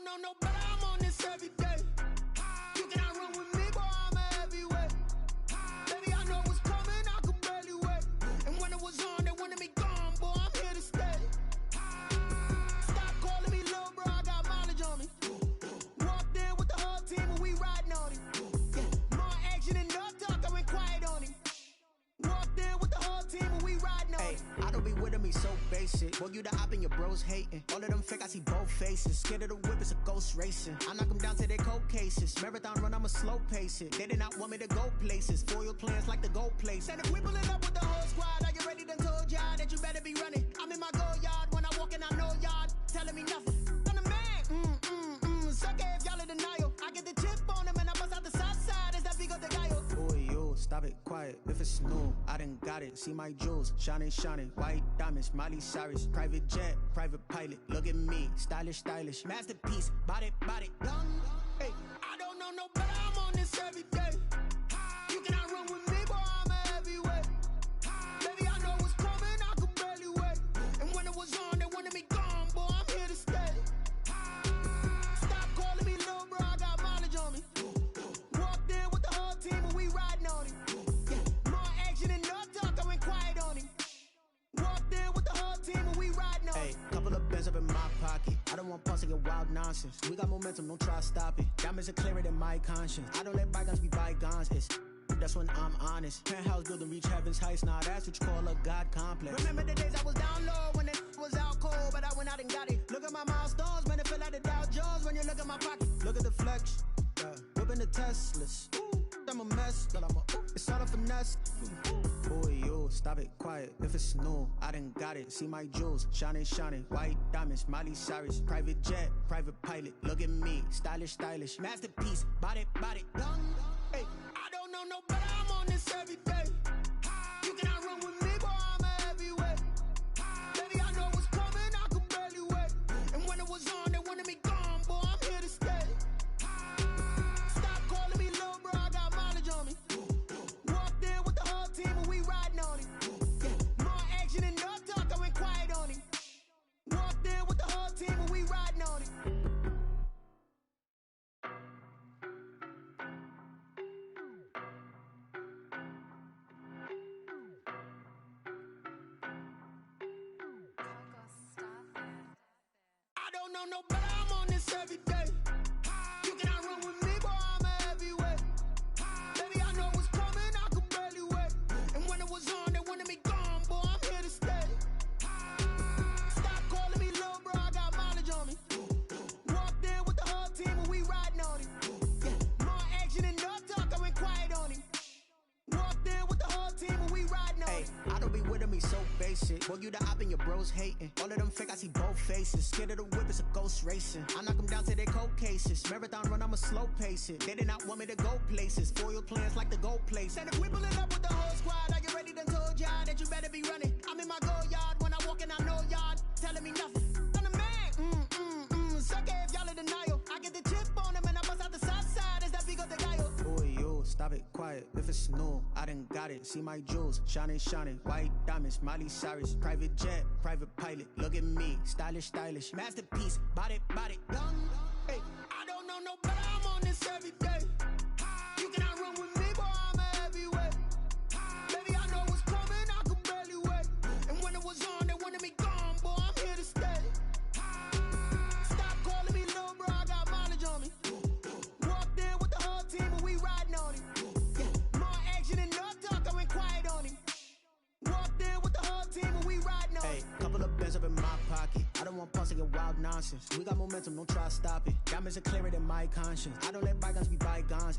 don't know no better, I'm on this every day. You cannot run with me, boy, I'm a heavyweight. Baby, I know what's coming, I could barely wait. And when it was on, they wanted me gone, boy, I'm here to stay. Stop calling me little bro, I got mileage on me. Walked in with the whole team and we riding on it. Yeah, more action and no talk, I went quiet on him. Walked in with the whole team and we riding on it. I don't be with me so basic. Boy, you the op and your bros hating. All of them fake, I see both faces. Scared of the whip, it's a ghost racing. I knock them down to their cold cases. Marathon run, I'ma slow pace it. They did not want me to go places. Foil plans like the go place. And if we pulling up with the whole squad, are you ready? Done told y'all that you better be running. I'm in my go yard. When I walk in, I know y'all telling me nothing. I'm the man. Suck it if y'all in denial. I get the chip on them and I bust out the south side. Is that Vigo de Gallo? Boy, yo, stop it, quiet. If it's new, I done got it. See my jewels, shining, shining. White diamonds, Miley Cyrus. Private jet, private pilot. Look at me, stylish, stylish. Masterpiece, body, body, done. Hey, I don't know no better, I'm on this every day. You cannot run with me, boy, I'm a heavyweight. Baby, I know what's coming, I could barely wait. And when it was on, they wanted me gone, boy, I'm here to stay. Stop calling me little bro, I got mileage on me. Walked in with the whole team and we riding on it. Yeah, more action and no talk, I went quiet on him. Walked in with the whole team and we riding on it. Couple of bands up in my pocket. I don't want pause to get wild nonsense. We got momentum, don't try to stop it. Diamonds are clearer than my conscience. I don't let bygones be bygones. That's when I'm honest. Penthouse building reach heaven's heights. Nah, that's what you call a God complex. Remember the days I was down low when it was out cold, but I went out and got it. Look at my milestones, man, it feel like the Dow Jones when you look at my pocket. Look at the flex, whipping the Teslas. I'm a mess, but it's all a finesse. Boy, yo, stop it, quiet. If it's new, I done got it. See my jewels, shining, shining. White diamonds, Miley Cyrus. Private jet, private pilot. Look at me, stylish, stylish. Masterpiece, body, body, done. Hey, I don't know no better, I'm on this every day. You cannot run with me, boy, I'm a heavyweight. Baby, I know what's coming, I could barely wait. And when it was on, they wanted me gone, boy, I'm here to stay. Stop calling me little bro, I got mileage on me. Walked in with the whole team and we riding on it. Yeah, more action and no talk, I went quiet on him. Walked in with the whole team and we riding on it. I don't know no better, I'm on this every day. You cannot run with me, boy, I'm a heavyweight. Baby, I know what's coming, I could barely wait. And when it was on, they wanted me gone, boy, I'm here to stay. Stop calling me little bro, I got mileage on me. Walked in with the whole team and we riding on it. Yeah, more action and no talk, I went quiet on him. Walked in with the whole team and we riding on it. I don't be with me so basic. Boy, you the op and your bros hating. All of them fake, I see both faces. Scared of the whip, it's a ghost racing. I knock them down to their cold cases. Marathon run, I'ma slow pace it. They did not want me to go places. Foil plans like the go place. And if we pulling up with the whole squad, are you ready? Done told y'all that you better be running. I'm in my go yard. When I walk in, I know y'all telling me nothing. I'm the man. Suck it if y'all in denial. I get the chip on them and I bust out the south side. Is that Vigo de Gallo? Boy, yo, stop it, quiet. If it's new, I done got it. See my jewels, shining, shining. White diamonds, Miley Cyrus. Private jet, private pilot. Look at me, stylish, stylish. Masterpiece, body, body, done. Hey, I don't know no better, I'm on this every day. You cannot run with me, boy, I'm a heavyweight. Baby, I know what's coming, I could barely wait. And when it was on, they wanted me gone, boy, I'm here to stay. Stop calling me little bro, I got mileage on me. Walked in with the whole team and we riding on it. Yeah, more action and no talk, I went quiet on him. Walked in with the whole team and we riding on it. Couple of bands up in my pocket. I don't want pause to get wild nonsense. We got momentum, don't try to stop it. Diamonds are clearer than my conscience. I don't let bygones be bygones.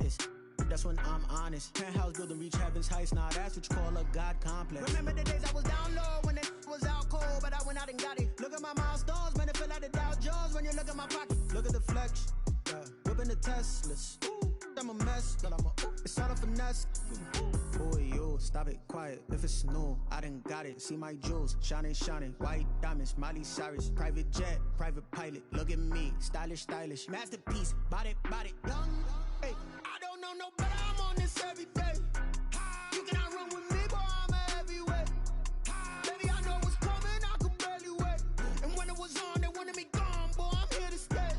That's when I'm honest. Penthouse building reach heaven's heights. Nah, that's what you call a God complex. Remember the days I was down low when it was out cold, but I went out and got it. Look at my milestones, man, it feel like the Dow Jones when you look at my pocket. Look at the flex, whipping the Teslas. I'm a mess, but it's all a finesse. Boy, yo, stop it, quiet. If it's new, I done got it. See my jewels, shining, shining. White diamonds, Miley Cyrus. Private jet, private pilot. Look at me, stylish, stylish. Masterpiece, body, body, done. Hey, I don't know no better, I'm on this every day. You cannot run with me, boy, I'm a heavyweight. Baby, I know what's coming, I could barely wait. And when it was on, they wanted me gone, boy, I'm here to stay.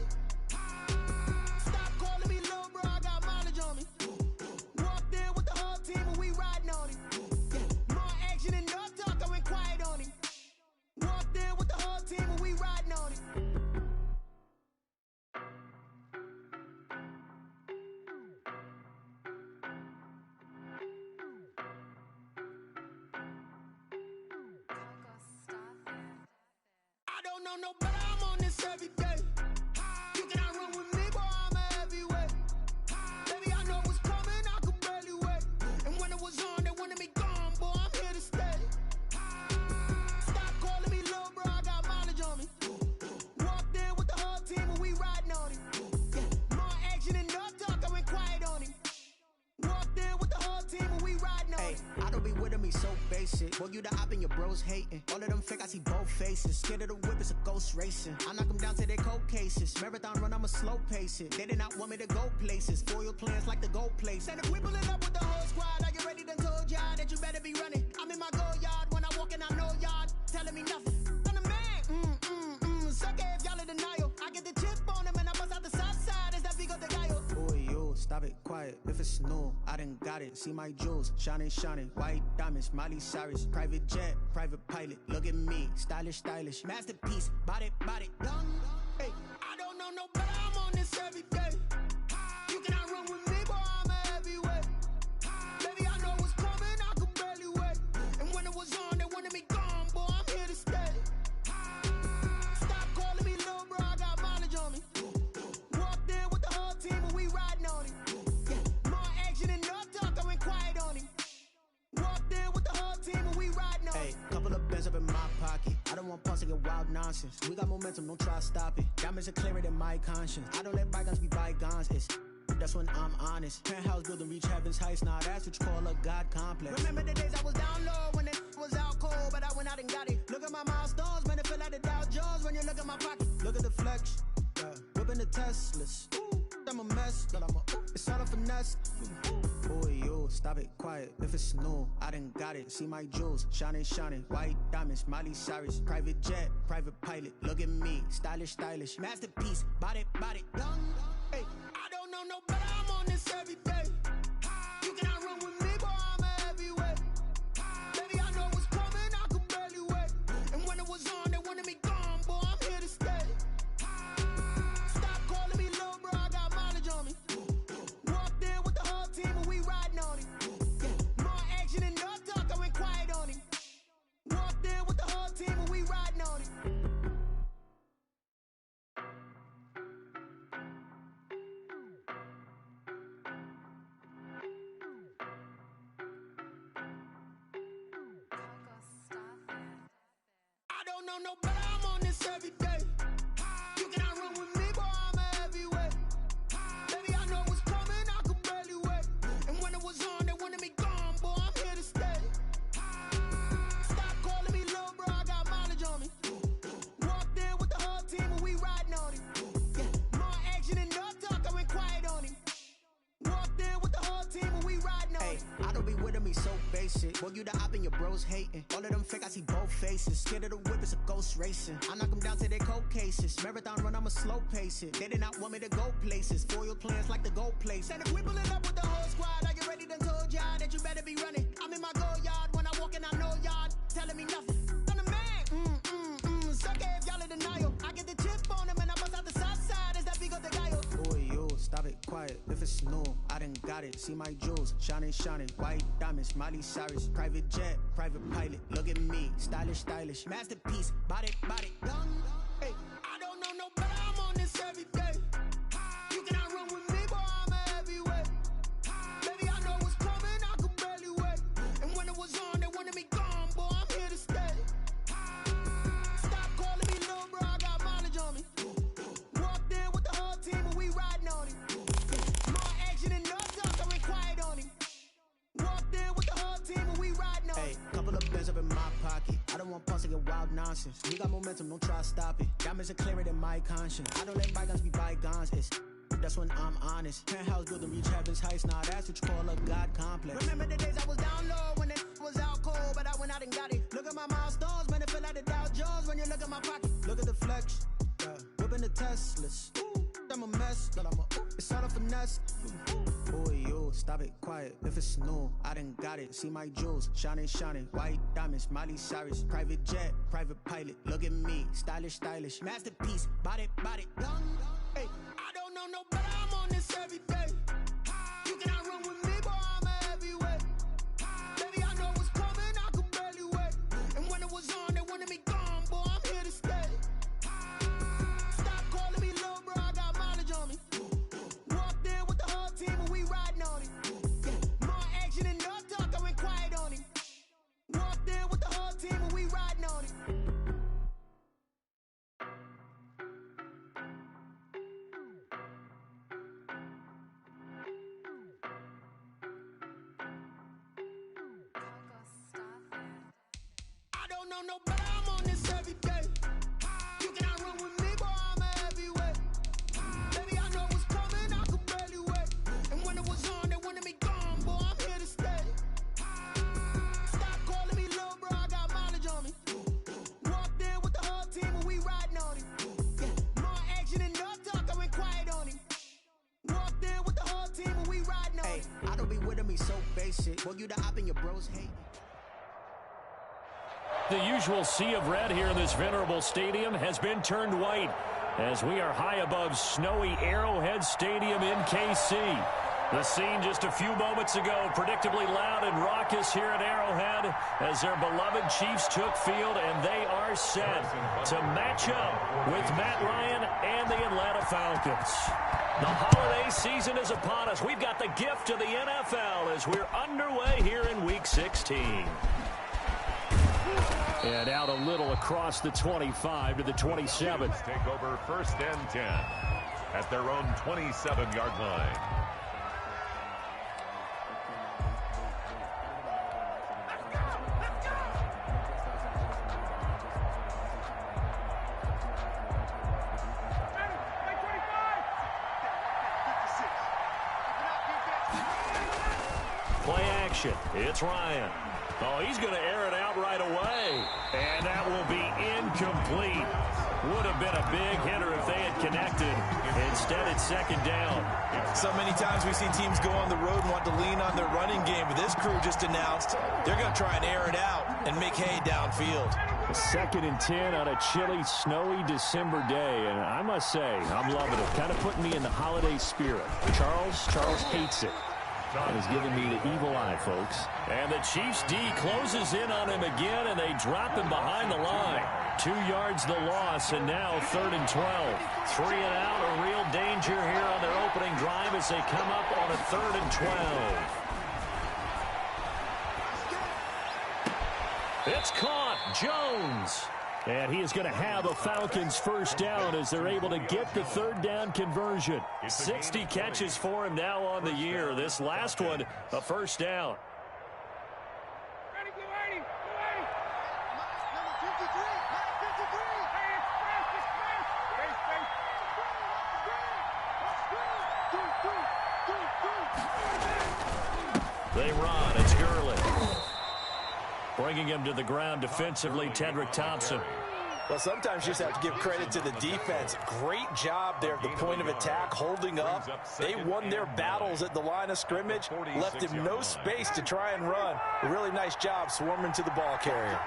don't know, but I'm on this every day. You cannot run with me, boy, I'm a heavyweight. Baby, I know what's coming, I could barely wait. And when it was on, they wanted me gone, boy, I'm here to stay. Stop calling me little bro, I got mileage on me. Walked in with the whole team and we riding on him. Yeah, more action and no talk, I went quiet on him. Walked in with the whole team and we riding on him. I don't be with me so basic. Boy, you the op and your bros hating. All of them fake, I see both faces. Scared of the whip, it's a ghost racing. I knock them down to their cold cases. Marathon run, I'ma slow pace it. They did not want me to go places. Foil plans like the gold place. And if we pulling up with the whole squad, are you ready? Done told y'all that you better be running. I'm in my go yard when I walk in, I know y'all telling me nothing. I'm the man. Suck it if y'all in denial. I get the chip on them and I bust out the south side. Is that Vigo the Gallo? Boy, yo, stop it, quiet. If it's new, I done got it. See my jewels, shining, shining. White diamonds, Miley Cyrus. Private jet, private pilot. Look at me, stylish, stylish. Masterpiece, body, done. Hey, I don't know, no, but I'm on this every day. You cannot run with me, boy, I'm a heavyweight. Baby, I know what's coming, I could barely wait. And when it was on, they wanted me gone, boy, I'm here to stay. Stop calling me little bro, I got mileage on me. Walked in with the whole team and we riding on him. Yeah, more action and no talk, I went quiet on him. Walked in with the whole team and we riding on him. Hey, couple of bands up in my pocket. I don't want pause to get wild nonsense. We got momentum, don't try to stop it. Diamonds are clearer than my conscience. I don't let bygones be bygones. That's when I'm honest. Penthouse building, reach heaven's heights. Nah, that's what you call a God complex. Remember the days I was down low when it was out cold, but I went out and got it. Look at my milestones, man, it feel like the Dow Jones when you look at my pocket. Look at the flex, whipping the Teslas. I'm a mess, but it's all a finesse. Boy, yo, stop it, quiet. If it's new, I done got it. See my jewels, shining, shining. White diamonds, Miley Cyrus. Private jet, private pilot. Look at me, stylish, stylish. Masterpiece, body, done. Hey, I don't know, no, but I'm on this every day. You cannot run with me, boy, I'm a heavyweight. Baby, I know what's coming, I could barely wait. And when it was on, they wanted me gone, boy, I'm here to stay. Stop calling me little bro, I got mileage on me. Walked in with the whole team and we riding on him. Yeah, more action and no talk, I went quiet on him. Walked in with the whole team and we riding on him. I don't know, no, but I'm on this every day. You cannot run with me, boy, I'm a heavyweight. Baby, I know what's coming, I could barely wait. And when it was on, they wanted me gone, boy, I'm here to stay. Stop calling me little bro, I got mileage on me. Walked in with the whole team and we riding on him. Yeah, more action and no talk, I went quiet on him. Walked in with the whole team and we riding on him. I don't be with me so basic. Boy, you the op and your bros hating. All of them fake, I see both faces. Scared of the whip, it's a ghost racing. I knock them down to their cold cases. Marathon run, I'ma slow pace it. They did not want me to go places. Foil plans like the gold place. And if we pulling up with the whole squad, are you ready? Done told y'all that you better be running. I'm in my go yard when I walk in, I know y'all telling me nothing. I'm the man. Suck it if y'all in denial. I get the chip on them and I bust out the south side. Is that Vigo the Gallo? Boy, yo, stop it, quiet. If it's new, I done got it. See my jewels, shining, shining. White diamonds, Miley Cyrus. Private jet, private pilot. Look at me, stylish, stylish. Masterpiece, body, done. Hey, I don't know, no, but I'm on this every day. You cannot run with me, boy, I'm a heavyweight. Baby, I know what's coming, I could barely wait. And when it was on, they wanted me gone, boy, I'm here to stay. Stop calling me little bro, I got mileage on me. Walked in with the whole team and we riding on him. More action and no talk, I went quiet on him. Walked in with the whole team and we riding on him. Hey, couple of bands up in my pocket. I don't want pause to get wild nonsense. We got momentum, don't try to stop it. Diamonds are clearer than my conscience. I don't let bygones be bygones. That's when I'm honest. Penthouse building, reach heaven's heights. Nah, that's what you call a God complex. Remember the days I was down low when it was out cold, but I went out and got it. Look at my milestones, man, it feel like the Dow Jones when you look at my pocket. Look at the flex, whipping the Teslas. I'm a mess, but it's all a finesse. Boy, yo, stop it, quiet. If it's new, I done got it. See my jewels, shining, shining. White diamonds, Miley Cyrus. Private jet, private pilot. Look at me, stylish, stylish. Masterpiece, body, done. Hey, I don't know, no, but I'm on this every day. You cannot run with me, boy, I'm a heavyweight. Baby, I know what's coming, I could barely wait. And when it was on, they wanted me gone, boy, I'm here to stay. be so basic. Boy, you the op and your bros hate. The usual sea of red here in this venerable stadium has been turned white as we are high above snowy Arrowhead Stadium in KC. The scene just a few moments ago, predictably loud and raucous here at Arrowhead as their beloved Chiefs took field, and they are set to match up with Matt Ryan and the Atlanta Falcons. The holiday season is upon us. We've got the gift of the NFL as we're underway here in Week 16. And out a little across the 25 to the 27. Take over 1st and 10 at their own 27-yard line. Play action. It's Ryan. Oh, he's going to air it out right away. And that will be incomplete. Would have been a big hitter if they had connected. Instead, it's 2nd down. So many times we see teams go on the road and want to lean on their running game, but this crew just announced they're going to try and air it out and make hay downfield. 2nd and 10 on a chilly, snowy December day. And I must say, I'm loving it. Kind of putting me in the holiday spirit. Charles hates it. That is giving me the evil eye, folks. And the Chiefs D closes in on him again, and they drop him behind the line. 2 yards the loss, and now 3rd and 12. 3 and out, a real danger here on their opening drive as they come up on a 3rd and 12. It's caught. Jones. And he is going to have a Falcons 1st down as they're able to get the 3rd down conversion. 60 catches for him now on the year. This last one, a 1st down. They run. It's Gurley. Bringing him to the ground defensively, Tedrick Thompson. Well, sometimes you just have to give credit to the defense. Great job there at the point of attack, holding up. They won their battles at the line of scrimmage, left him no space to try and run. A really nice job swarming to the ball carrier.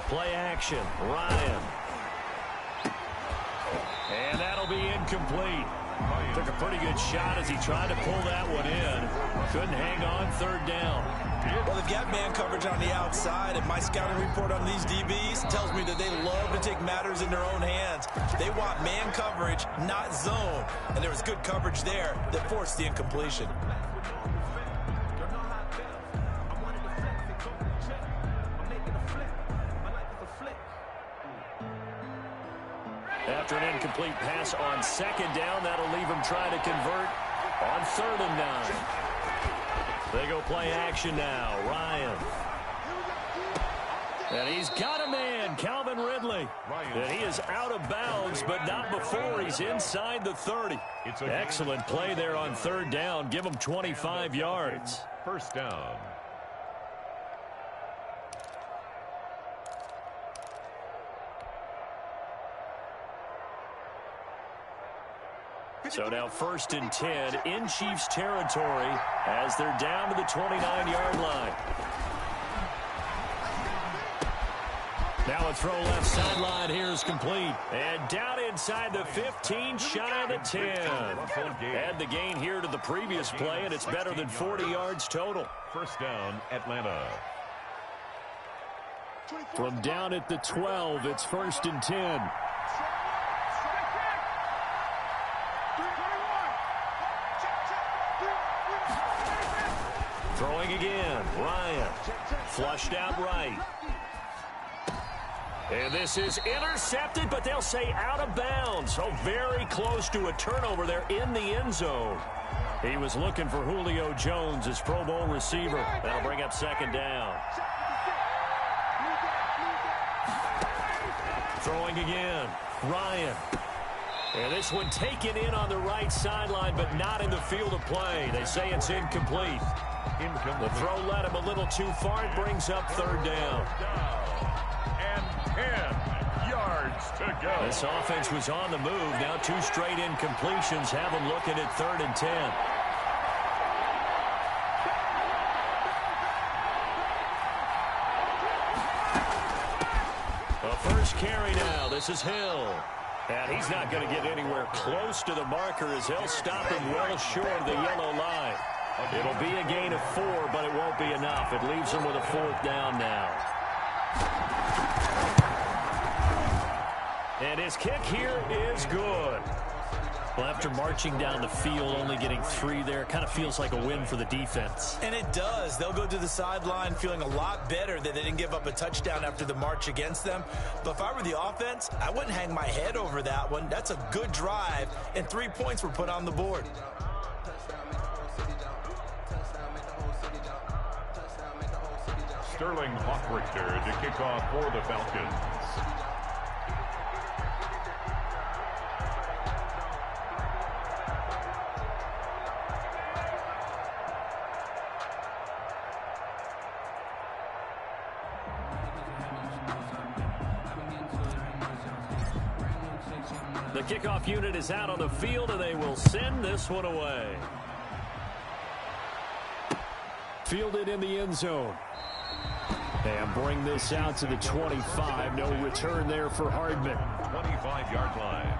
Play action, Ryan. And that'll be incomplete. Took a pretty good shot as he tried to pull that one in. Couldn't hang on, 3rd down. Well, they've got man coverage on the outside, and my scouting report on these DBs tells me that they love to take matters in their own hands. They want man coverage, not zone. And there was good coverage there that forced the incompletion. After an incomplete pass on 2nd down, that'll leave him trying to convert on 3rd and 9. They go play action now. Ryan. And he's got a man, Calvin Ridley. And he is out of bounds, but not before he's inside the 30. Excellent play there on 3rd down. Give him 25 yards. 1st down. So now 1st and 10 in Chiefs territory as they're down to the 29-yard line. Now a throw left sideline here is complete. And down inside the 15, shy of the 10. Add the gain here to the previous play, and it's better than 40 yards total. 1st down, Atlanta. From down at the 12, it's 1st and 10. Throwing again, Ryan. Flushed out right. And this is intercepted, but they'll say out of bounds. So very close to a turnover there in the end zone. He was looking for Julio Jones, his Pro Bowl receiver. That'll bring up 2nd down. Throwing again, Ryan. And this one taken in on the right sideline, but not in the field of play. They say it's incomplete. The throw led him a little too far. It brings up 3rd down. And 10 yards to This offense was on the move. Now 2 straight incompletions have them looking at 3rd and 10. The first carry now. This is Hill. And he's not going to get anywhere close to the marker as he'll stop him well short of the yellow line. It'll be a gain of 4, but it won't be enough. It leaves him with a 4th down now. And his kick here is good. Well, after marching down the field, only getting 3 there, kind of feels like a win for the defense. And it does. They'll go to the sideline feeling a lot better that they didn't give up a touchdown after the march against them. But if I were the offense, I wouldn't hang my head over that one. That's a good drive, and 3 points were put on the board. Sterling Hockrichter to kick off for the Falcons. The kickoff unit is out on the field, and they will send this one away. Fielded in the end zone. And bring this out to the 25. No return there for Hardman. 25-yard line.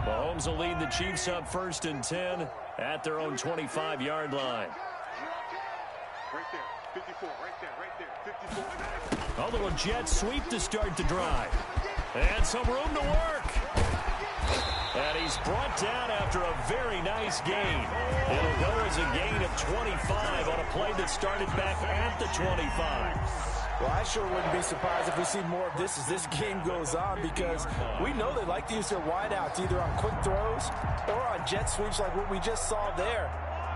Mahomes will lead the Chiefs up 1st and 10 at their own 25-yard line. Right there, 54, right there, 54. A little jet sweep to start the drive. And some room to work. And he's brought down after a very nice gain. It'll go as a gain of 25 on a play that started back at the 25. Well, I sure wouldn't be surprised if we see more of this as this game goes on, because we know they like to use their wideouts either on quick throws or on jet sweeps like what we just saw there.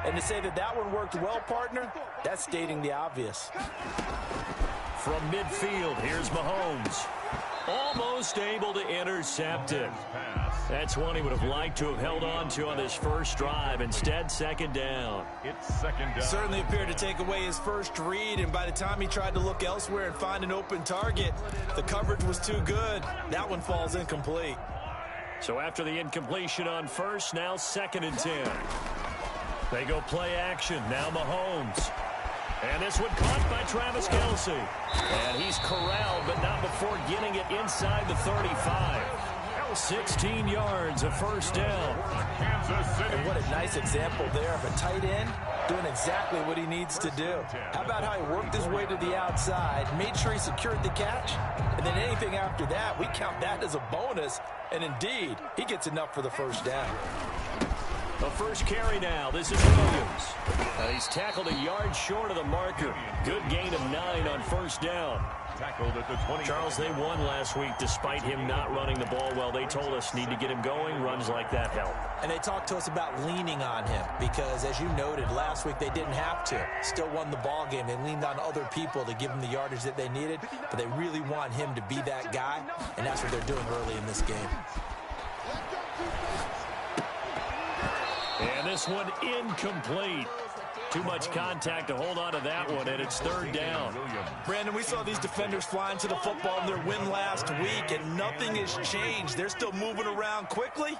And to say that that one worked well, partner, that's stating the obvious. From midfield, here's Mahomes. Almost able to intercept it. That's one he would have liked to have held on to on this first drive. Instead, 2nd down. It's 2nd down. Certainly appeared to take away his first read, and by the time he tried to look elsewhere and find an open target, the coverage was too good. That one falls incomplete. So after the incompletion on first, now 2nd and 10. They go play action. Now Mahomes. And this one caught by Travis Kelce. And he's corralled, but not before getting it inside the 35. 16 yards, a 1st down. And what a nice example there of a tight end doing exactly what he needs to do. How about how he worked his way to the outside, made sure he secured the catch, and then anything after that, we count that as a bonus. And indeed, he gets enough for the 1st down. The first carry now. This is Williams. And he's tackled a yard short of the marker. Good gain of 9 on 1st down. Tackled at the 20. Charles, they won last week despite him not running the ball well. They told us need to get him going. Runs like that help. And they talked to us about leaning on him because, as you noted, last week they didn't have to. Still won the ball game. They leaned on other people to give them the yardage that they needed, but they really want him to be that guy, and that's what they're doing early in this game. And this one incomplete. Too much contact to hold on to that one, and it's 3rd down. Brandon, we saw these defenders flying to the football in their win last week, and nothing has changed. They're still moving around quickly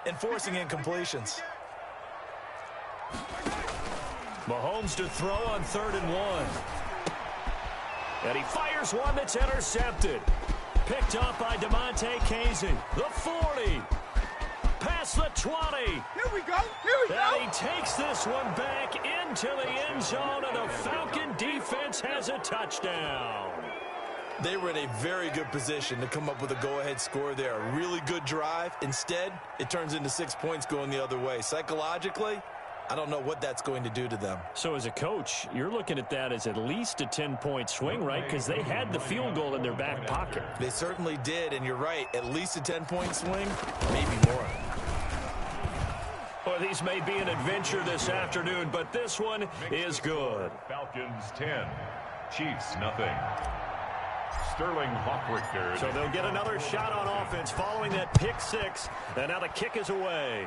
and forcing incompletions. Mahomes to throw on 3rd and 1. And he fires one that's intercepted. Picked up by DeMonte Casey. The 40. Past the 20. Here we go. And he takes this one back into the end zone, and the Falcon defense has a touchdown. They were in a very good position to come up with a go-ahead score there. A really good drive. Instead, it turns into 6 points going the other way. Psychologically, I don't know what that's going to do to them. So as a coach, you're looking at that as at least a 10-point swing, right? Because they had the field goal in their back pocket. They certainly did, and you're right. At least a 10-point swing, maybe more. Well, these may be an adventure this afternoon, but this one is good. Falcons 10, Chiefs nothing. Sterling Hawkrichter. So they'll get another shot on offense following that pick six. And now the kick is away.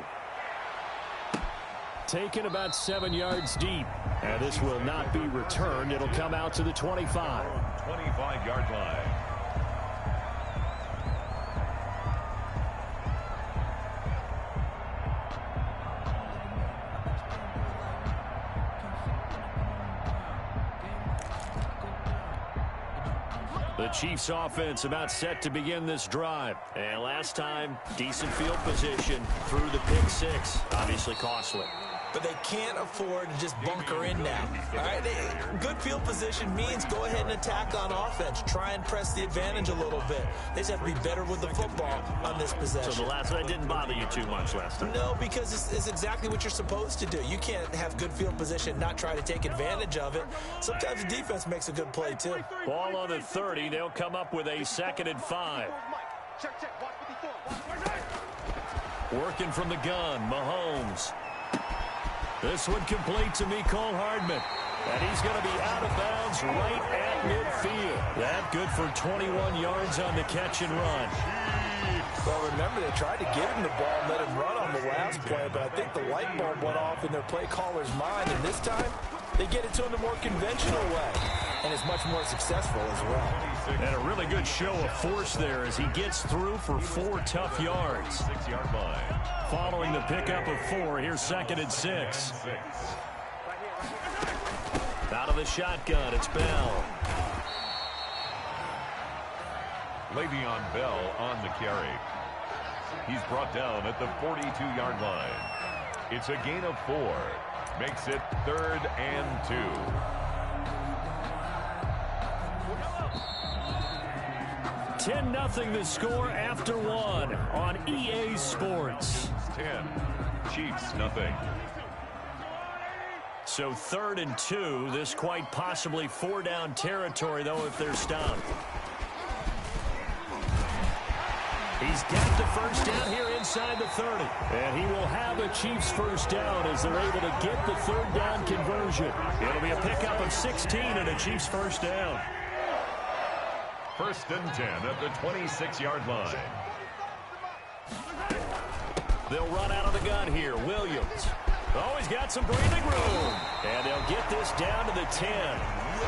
Taken about 7 yards deep. And this will not be returned. It'll come out to the 25. 25-yard line. The Chiefs offense about set to begin this drive. And last time, decent field position through the pick six. Obviously costly. But they can't afford to just bunker in now. All right, good field position means go ahead and attack on offense. Try and press the advantage a little bit. They just have to be better with the football on this possession. So the last one didn't bother you too much last time? No, because it's exactly what you're supposed to do. You can't have good field position, not try to take advantage of it. Sometimes the defense makes a good play, too. Ball on the 30. They'll come up with a 2nd and 5. Working from the gun, Mahomes. This one complete to Mecole Hardman. And he's going to be out of bounds right at midfield. That good for 21 yards on the catch and run. Well, remember, they tried to give him the ball and let him run on the last play, but I think the light bulb went off in their play caller's mind, and this time they get it to him the more conventional way, and it's much more successful as well. And a really good show of force there as he gets through for 4 tough yards. 6-yard line. Following the pickup of 4, here's 2nd and 6. Out of the shotgun, it's Bell. Le'Veon Bell on the carry. He's brought down at the 42-yard line. It's a gain of 4. Makes it 3rd and 2. 10-0 the score after 1 on EA Sports. 10. Chiefs, nothing. So 3rd and 2. This quite possibly 4-down territory, though, if they're stopped. He's got the first down here inside the 30. And he will have a Chiefs first down as they're able to get the 3rd down conversion. It'll be a pickup of 16 and a Chiefs first down. 1st and 10 at the 26-yard line. They'll run out of the gun here. Williams. Oh, he's got some breathing room. And they'll get this down to the 10.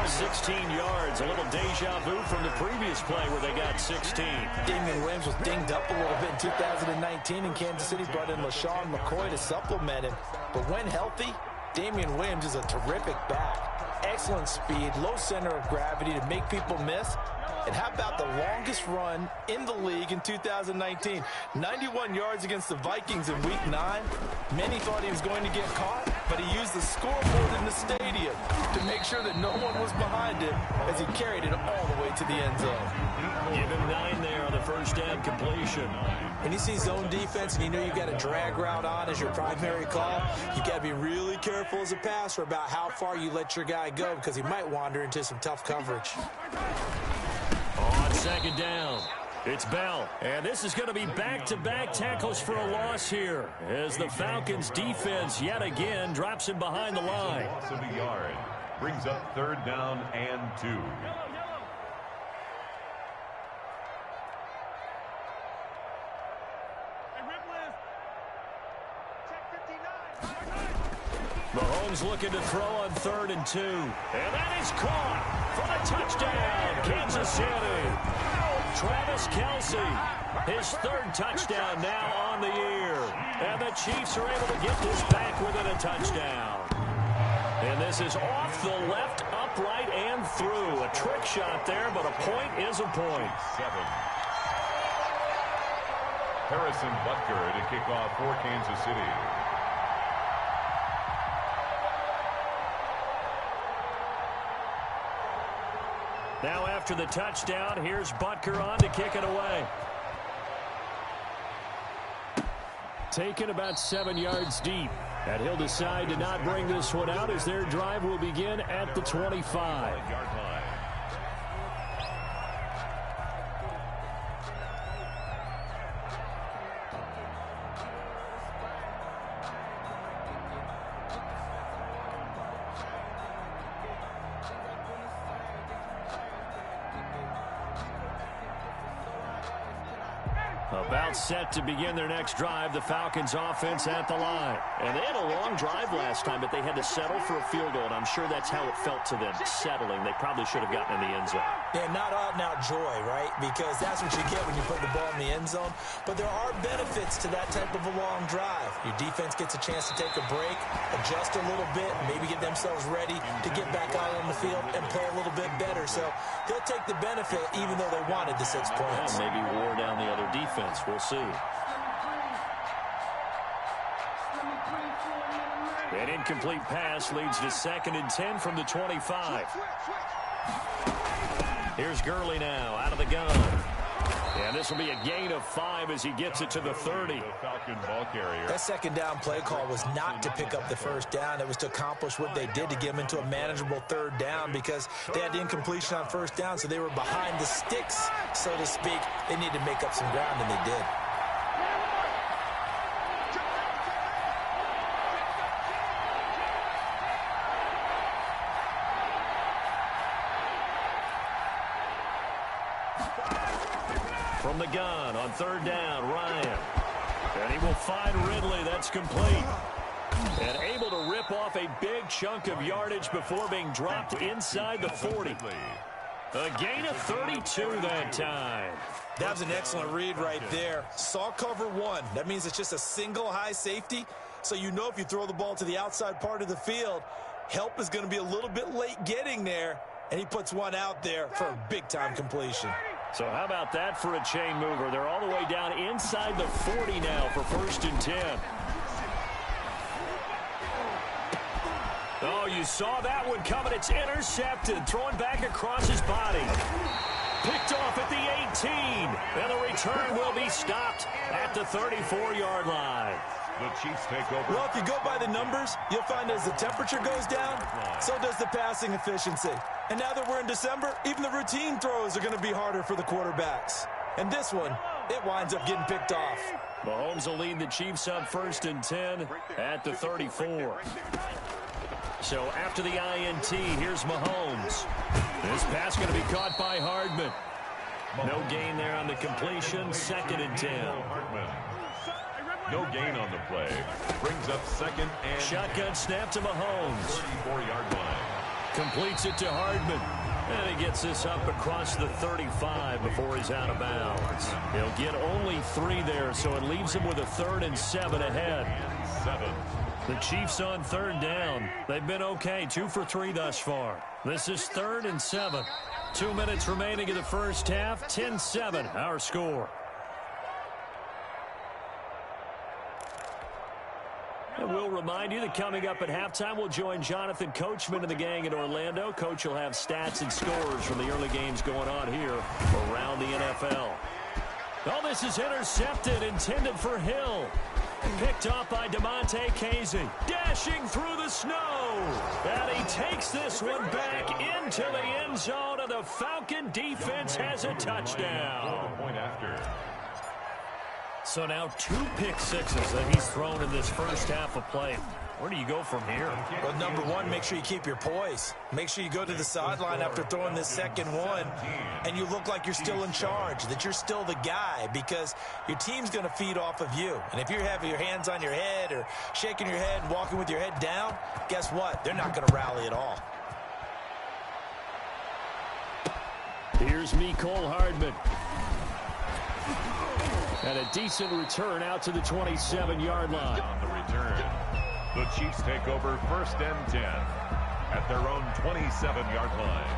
16 yards. A little deja vu from the previous play where they got 16. Damian Williams was dinged up a little bit in 2019, and Kansas City brought in LaShawn McCoy to supplement him. But when healthy, Damian Williams is a terrific back. Excellent speed, low center of gravity to make people miss. And how about the longest run in the league in 2019? 91 yards against the Vikings in Week 9. Many thought he was going to get caught, but he used the scoreboard in the stadium to make sure that no one was behind him as he carried it all the way to the end zone. Give him 9 there on the first down completion. When you see zone defense and you know you've got a drag route on as your primary call, you've got to be really careful as a passer about how far you let your guy go because he might wander into some tough coverage. On 2nd down, it's Bell. And this is going to be back-to-back tackles for a loss here as the Falcons defense yet again drops him behind the line. Loss of a yard. Brings up 3rd down and 2. Mahomes looking to throw on 3rd and 2. And that is caught for the touchdown, Kansas City. Travis Kelce, his 3rd touchdown now on the year. And the Chiefs are able to get this back within a touchdown. And this is off the left, upright, and through. A trick shot there, but a point is a point. 7. Harrison Butker to kick off for Kansas City. Now after the touchdown, here's Butker on to kick it away. Taken about 7 yards deep. And he'll decide to not bring this one out as their drive will begin at the 25. About set to begin their next drive, the Falcons offense at the line. And they had a long drive last time, but they had to settle for a field goal, and I'm sure that's how it felt to them, settling. They probably should have gotten in the end zone. Yeah, not out-and-out joy, right? Because that's what you get when you put the ball in the end zone. But there are benefits to that type of a long drive. Your defense gets a chance to take a break, adjust a little bit, maybe get themselves ready to get back out on the field and play a little bit better. So they'll take the benefit even though they wanted the 6 points. Yeah, maybe wore down the other defense. We'll see. An incomplete pass leads to 2nd and 10 from the 25. Here's Gurley now out of the gun. And this will be a gain of 5 as he gets it to the 30. That second down play call was not to pick up the first down. It was to accomplish what they did to get them into a manageable 3rd down because they had the incompletion on 1st down, so they were behind the sticks, so to speak. They needed to make up some ground, and they did. From the gun on 3rd down, Ryan. And he will find Ridley. That's complete. And able to rip off a big chunk of yardage before being dropped inside the 40. A gain of 32 that time. That was an excellent read right there. Saw cover 1. That means it's just a single high safety. So you know if you throw the ball to the outside part of the field, help is going to be a little bit late getting there. And he puts one out there for a big-time completion. So how about that for a chain mover? They're all the way down inside the 40 now for 1st and 10. Oh, you saw that one coming. It's intercepted. Thrown back across his body. Picked off at the 18. And the return will be stopped at the 34-yard line. The Chiefs take over. Well, if you go by the numbers, you'll find as the temperature goes down, so does the passing efficiency. And now that we're in December, even the routine throws are going to be harder for the quarterbacks. And this one, it winds up getting picked off. Mahomes will lead the Chiefs up 1st and 10 at the 34. So after the INT, here's Mahomes. This pass going to be caught by Hardman. No gain there on the completion. 2nd and 10. No gain on the play. Brings up 2nd and... Shotgun snap to Mahomes. 34-yard line. Completes it to Hardman. And he gets this up across the 35 before he's out of bounds. He'll get only 3 there, so it leaves him with a 3rd and 7 ahead. 7. The Chiefs on 3rd down. They've been okay, 2 for 3 thus far. This is 3rd and 7. 2 minutes remaining in the first half. 10-7, our score. And we'll remind you that coming up at halftime, we'll join Jonathan Coachman and the gang in Orlando. Coach will have stats and scores from the early games going on here around the NFL. Oh, this is intercepted, intended for Hill. Picked off by DeMonte Casey. Dashing through the snow. And he takes this one back into the end zone, and the Falcon defense has a touchdown. Point after. So now 2 pick sixes that he's thrown in this first half of play. Where do you go from here? Well, number one, make sure you keep your poise. Make sure you go to the sideline after throwing this second one, and you look like you're still in charge, that you're still the guy, because your team's going to feed off of you. And if you're having your hands on your head or shaking your head and walking with your head down, guess what? They're not going to rally at all. Here's Mecole Hardman. And a decent return out to the 27-yard line. On the return, the Chiefs take over 1st and 10 at their own 27-yard line.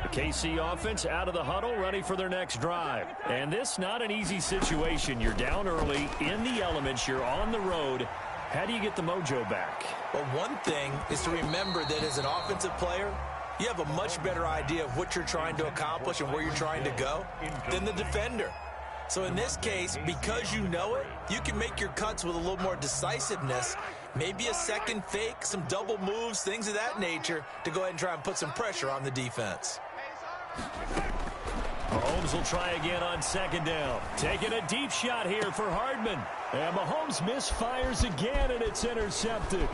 The KC offense out of the huddle, ready for their next drive. And this not an easy situation. You're down early, in the elements, you're on the road. How do you get the mojo back? Well, one thing is to remember that as an offensive player, you have a much better idea of what you're trying to accomplish and where you're trying to go than the defender. So in this case, because you know it, you can make your cuts with a little more decisiveness, maybe a second fake, some double moves, things of that nature, to go ahead and try and put some pressure on the defense. Mahomes will try again on 2nd down. Taking a deep shot here for Hardman. And Mahomes misfires again, and it's intercepted.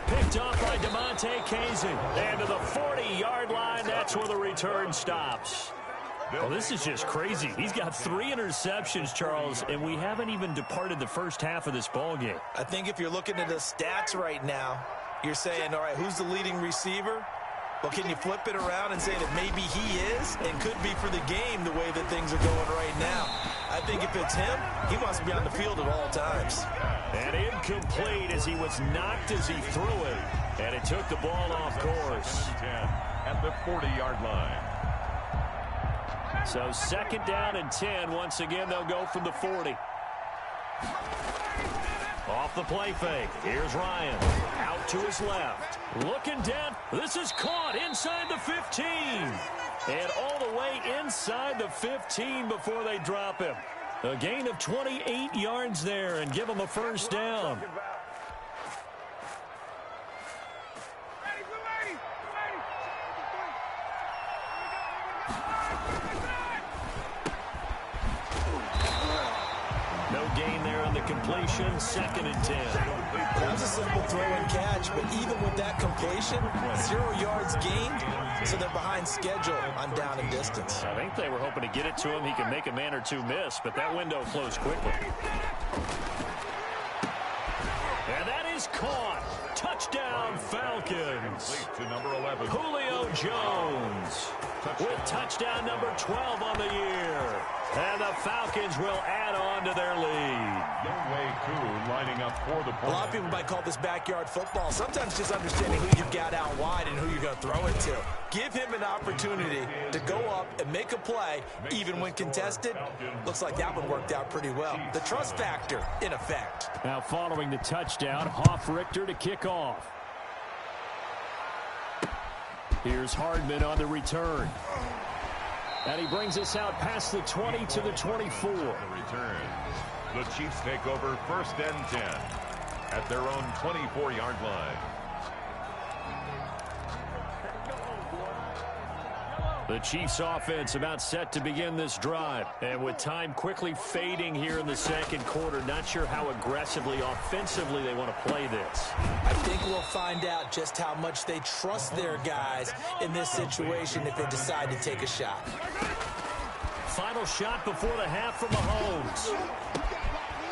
Picked off by DeMonte Casey. And to the 40-yard line, that's where the return stops. Well, this is just crazy. He's got 3 interceptions, Charles, and we haven't even departed the first half of this ballgame. I think if you're looking at the stats right now, you're saying, all right, who's the leading receiver? Well, can you flip it around and say that maybe he is and could be for the game the way that things are going right now? I think if it's him, he wants to be on the field at all times. And incomplete as he was knocked as he threw it. And it took the ball off course. At the 40-yard line. So 2nd down and 10. Once again, they'll go from the 40. Off the play fake. Here's Ryan. Out to his left. Looking down. This is caught inside the 15. And all the way inside the 15 before they drop him. A gain of 28 yards there and give him a first down. No gain there on the completion. 2nd and 10. That was a simple throw and catch, but even with that completion, 0 yards gained, so they're behind schedule on down and distance. I think they were hoping to get it to him. He can make a man or two miss, but that window closed quickly. And that is caught. Touchdown, Falcons. To number 11. Julio Jones with touchdown number 12 on the year. And the Falcons will add on to their lead. Younghoe Koo lining up for the point. A lot of people might call this backyard football. Sometimes just understanding who you've got out wide and who you're going to throw it to. Give him an opportunity to go up and make a play, even when contested. Looks like that one worked out pretty well. The trust factor, in effect. Now following the touchdown, Hoff-Richter to kick off. Here's Hardman on the return. And he brings us out past the 20 to the 24. The return. The Chiefs take over 1st and 10 at their own 24-yard line. The Chiefs offense about set to begin this drive. And with time quickly fading here in the 2nd quarter, not sure how aggressively, offensively they want to play this. I think we'll find out just how much they trust their guys in this situation if they decide to take a shot. Final shot before the half from Mahomes.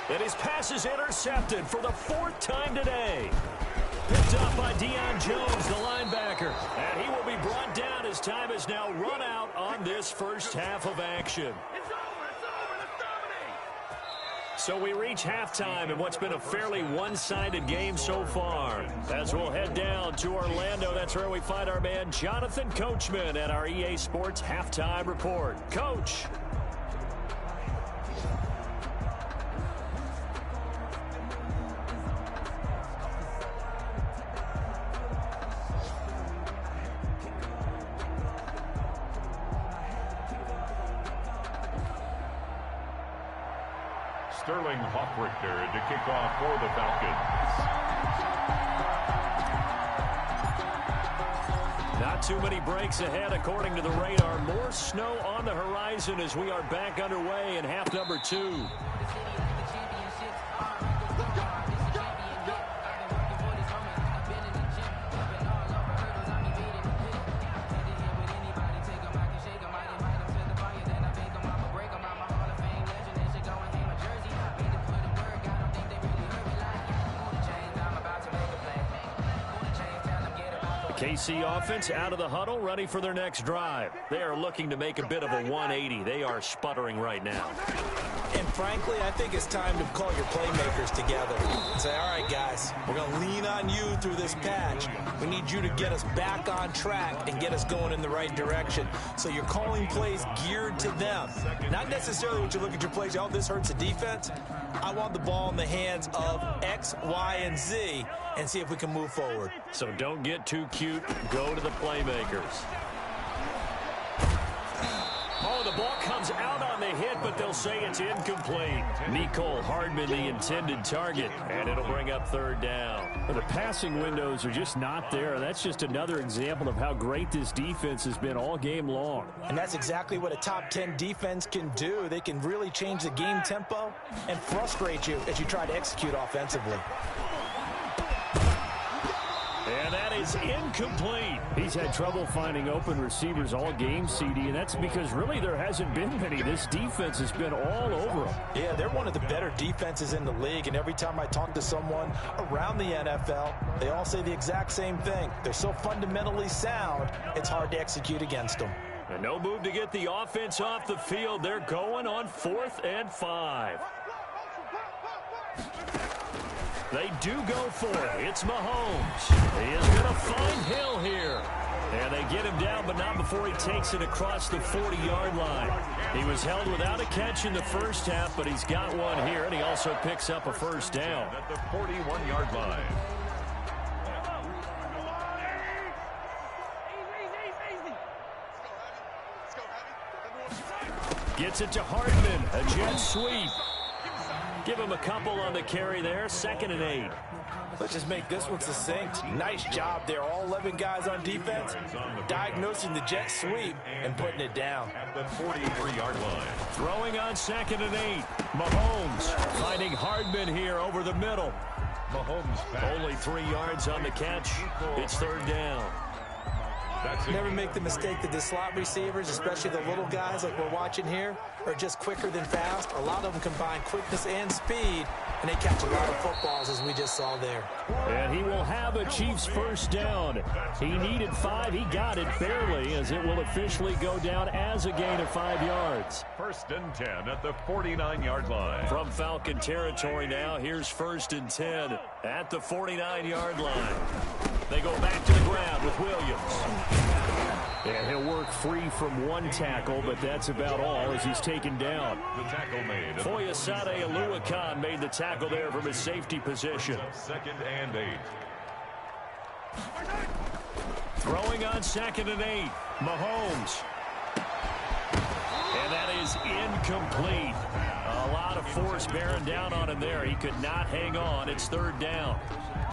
And his pass is intercepted for the 4th time today. Picked up by Deion Jones, the linebacker. And he will be brought down as time has now run out on this first half of action. So we reach halftime in what's been a fairly one-sided game so far. As we'll head down to Orlando, that's where we find our man Jonathan Coachman at our EA Sports Halftime Report. Coach. Sterling Hoff-Richter to kick off for the Falcons. Not too many breaks ahead according to the radar. More snow on the horizon as we are back underway in half number 2. KC offense out of the huddle, ready for their next drive. They are looking to make a bit of a 180. They are sputtering right now. And frankly, I think it's time to call your playmakers together and say, all right, guys, we're going to lean on you through this patch. We need you to get us back on track and get us going in the right direction. So you're calling plays geared to them. Not necessarily what you look at your plays, oh, this hurts the defense. I want the ball in the hands of X, Y, and Z and see if we can move forward. So don't get too cute. Go to the playmakers. Oh, the ball comes out on the hit, but they'll say it's incomplete. Nicole Hardman, the intended target, and it'll bring up 3rd down. The passing windows are just not there. That's just another example of how great this defense has been all game long. And that's exactly what a top 10 defense can do. They can really change the game tempo and frustrate you as you try to execute offensively. is incomplete. He's had trouble finding open receivers all game, CD, and that's because really there hasn't been many. This defense has been all over him. Yeah, they're one of the better defenses in the league, and every time I talk to someone around the NFL, they all say the exact same thing. They're so fundamentally sound, it's hard to execute against them. And no move to get the offense off the field. They're going on 4th and 5. They do go for it. It's Mahomes. He is going to find Hill here. And they get him down, but not before he takes it across the 40-yard line. He was held without a catch in the first half, but he's got one here, and he also picks up a first down. At the 41-yard line. Gets it to Hardman, a jet sweep. Give him a couple on the carry there, 2nd and 8. Let's just make this one succinct. Nice job there. All 11 guys on defense diagnosing the jet sweep and putting it down. At the 43-yard line. Throwing on 2nd and 8. Mahomes finding Hardman here over the middle. Mahomes only 3 yards on the catch. It's 3rd down. Never make the mistake that the slot receivers, especially the little guys like we're watching here, are just quicker than fast. A lot of them combine quickness and speed, and they catch a lot of footballs, as we just saw there. And he will have a Chiefs first down. He needed 5. He got it barely, as it will officially go down as a gain of 5 yards. 1st and 10 at the 49-yard line. From Falcon territory now, here's 1st and 10 at the 49-yard line. They go back to the ground with Williams. And he'll work free from one tackle, but that's about all as he's taken down. The tackle made. Foyesade Aluakan made the tackle there from his safety position. 2nd and 8. Throwing on 2nd and 8. Mahomes. And that is incomplete. A lot of force bearing down on him there. He could not hang on. It's 3rd down.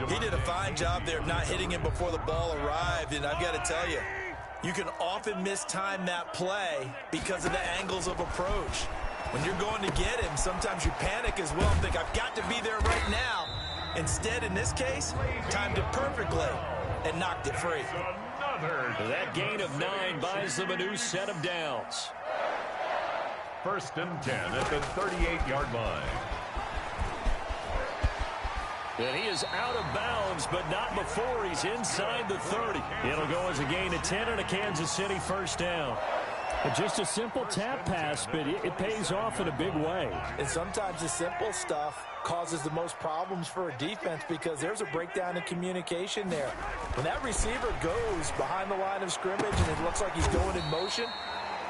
He did a fine job there of not hitting him before the ball arrived, and I've got to tell you, you can often mistime that play because of the angles of approach. When you're going to get him, sometimes you panic as well and think, I've got to be there right now. Instead, in this case, timed it perfectly and knocked it free. That gain of 9 buys them a new set of downs. 1st and 10 at the 38-yard line. And he is out of bounds, but not before he's inside the 30. It'll go as a gain of 10 and a Kansas City first down. Just a simple tap pass, but it pays off in a big way. And sometimes the simple stuff causes the most problems for a defense because there's a breakdown in communication there. When that receiver goes behind the line of scrimmage and it looks like he's going in motion,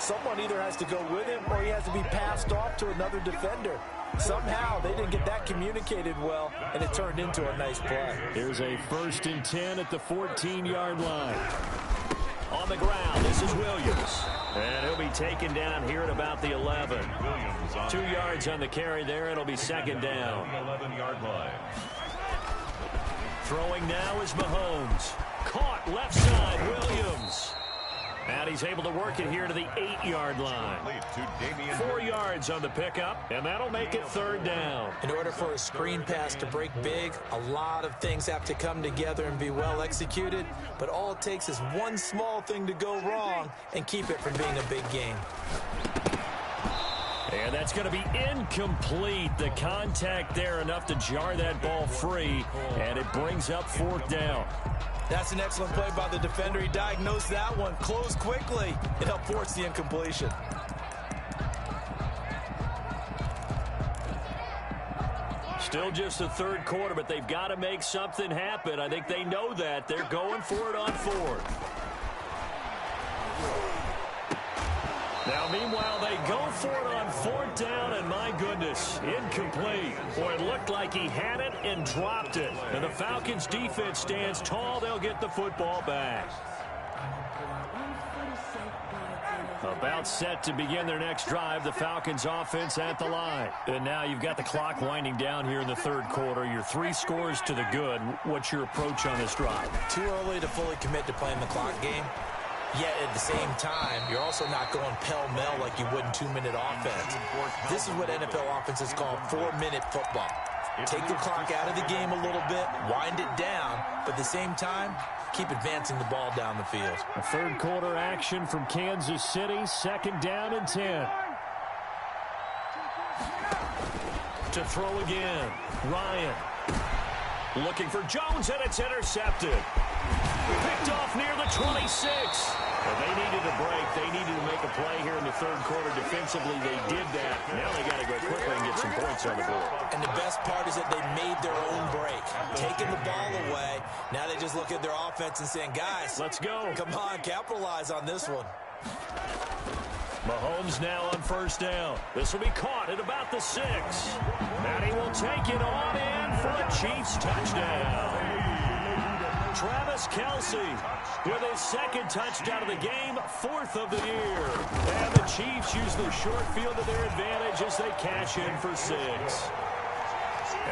someone either has to go with him or he has to be passed off to another defender. Somehow they didn't get that communicated well, and it turned into a nice play. Here's a 1st and 10 at the 14-yard line. On the ground, this is Williams. And he'll be taken down here at about the 11. 2 yards on the carry there. It'll be 2nd down. 11-yard line. Throwing now is Mahomes. Caught left side, Williams. And he's able to work it here to the 8-yard line. 4 yards on the pickup, and that'll make it 3rd down. In order for a screen pass to break big, a lot of things have to come together and be well executed, but all it takes is one small thing to go wrong and keep it from being a big game. And that's going to be incomplete. The contact there enough to jar that ball free, and it brings up 4th down. That's an excellent play by the defender. He diagnosed that one, closed quickly, and helped force the incompletion. Still just the 3rd quarter, but they've got to make something happen. I think they know that. They're going for it on 4th. Now, meanwhile, they go for it on 4th down, and my goodness, incomplete. Boy, it looked like he had it and dropped it. And the Falcons' defense stands tall. They'll get the football back. About set to begin their next drive, the Falcons offense at the line. And now you've got the clock winding down here in the 3rd quarter. Your 3 scores to the good. What's your approach on this drive? Too early to fully commit to playing the clock game. Yet at the same time, you're also not going pell-mell like you would in 2-minute offense. This is what NFL offenses call 4-minute football. Take the clock out of the game a little bit, wind it down, but at the same time, keep advancing the ball down the field. A third quarter action from Kansas City, 2nd down and 10. To throw again, Ryan. Looking for Jones, and it's intercepted. Picked off near the 26. Well, they needed a break. They needed to make a play here in the third quarter. Defensively, they did that. Now they got to go quickly and get some points on the board. And the best part is that they made their own break. Taking the ball away. Now they just look at their offense and saying, guys, let's go. Come on, capitalize on this one. Mahomes now on 1st down. This will be caught at about the 6. And he will take it on in for a Chiefs touchdown. Travis Kelce with his 2nd touchdown of the game, 4th of the year. And the Chiefs use the short field to their advantage as they cash in for 6.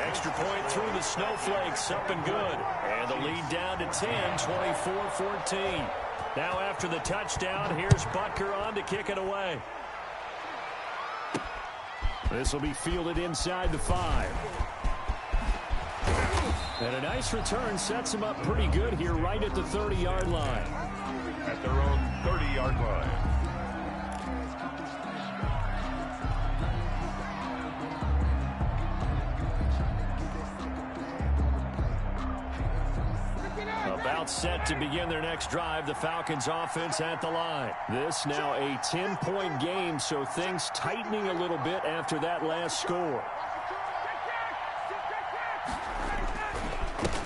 Extra point through the snowflakes, up and good. And the lead down to 10, 24-14. Now after the touchdown, here's Butker on to kick it away. This will be fielded inside the 5. And a nice return sets him up pretty good here right at the 30-yard line. At their own 30-yard line. About set to begin their next drive, the Falcons offense at the line. This now a 10-point game, so things tightening a little bit after that last score.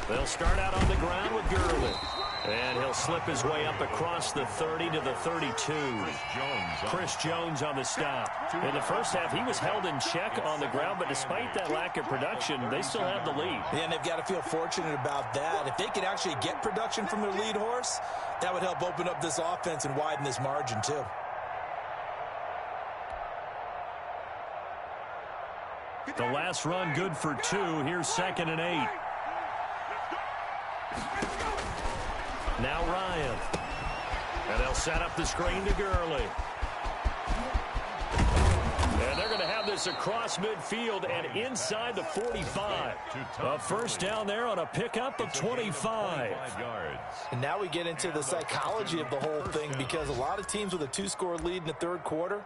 They'll start out on the ground with Gurley. And he'll slip his way up across the 30 to the 32. Chris Jones on the stop. In the first half, he was held in check on the ground, but despite that lack of production, they still have the lead. Yeah, and they've got to feel fortunate about that. If they could actually get production from their lead horse, that would help open up this offense and widen this margin, too. The last run good for 2. Here's 2nd and 8. Now Ryan. And they'll set up the screen to Gurley. And they're going to have this across midfield and inside the 45. A 1st down there on a pickup of 25. And now we get into the psychology of the whole thing, because a lot of teams with a 2-score lead in the third quarter,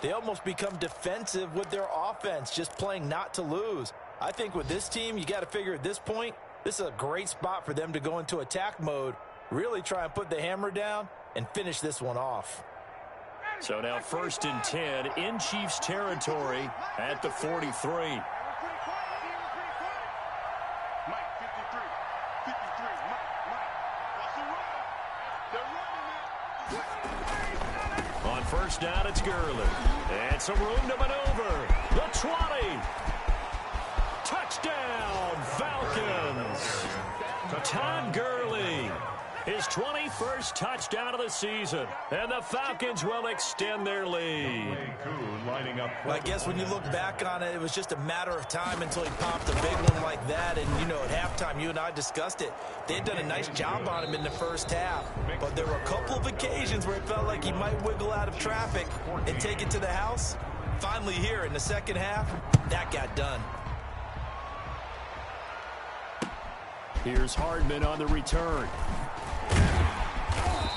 they almost become defensive with their offense, just playing not to lose. I think with this team, you got to figure at this point, this is a great spot for them to go into attack mode, really try and put the hammer down and finish this one off. So now 1st and 10 in Chiefs territory at the 43. On 1st down, it's Gurley. And some room to maneuver. The 20. Touchdown, Falcons. Todd Gurley, his 21st touchdown of the season, and the Falcons will extend their lead. Well, I guess when you look back on it, it was just a matter of time until he popped a big one like that. And, you know, at halftime, you and I discussed it. They had done a nice job on him in the first half. But there were a couple of occasions where it felt like he might wiggle out of traffic and take it to the house. Finally here in the second half, that got done. Here's Hardman on the return.